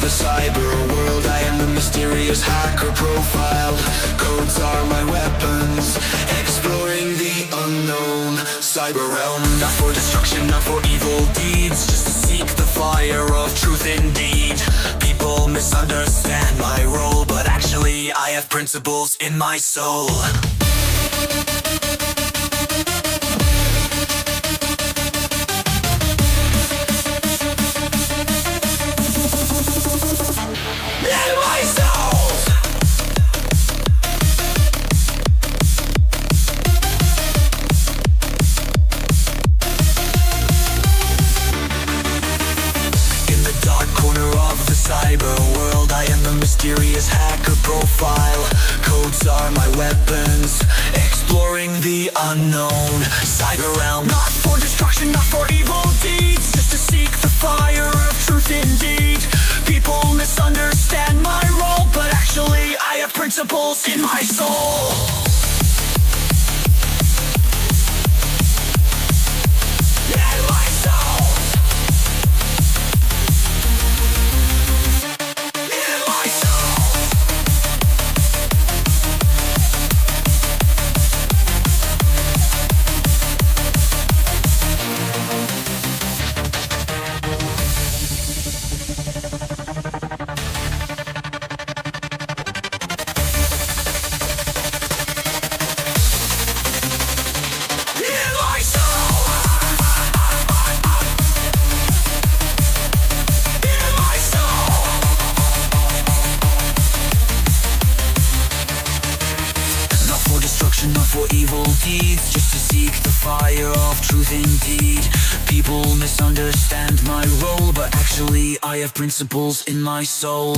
the cyber world. I am the mysterious hacker profile. Codes are my weapons, exploring the unknown cyber realm. Not for destruction, not for evil deeds, just to seek the fire of truth indeed. People misunderstand my role, but actually I have principles in my soul. Cyber world, I am the mysterious hacker profile. Codes are my weapons, exploring the unknown cyber realm. Not for destruction, not for evil deeds, just to seek the fire of truth indeed. People misunderstand my role, but actually I have principles in my soul. Not for evil deeds, just to seek the fire of truth indeed. People misunderstand my role, but actually I have principles in my soul.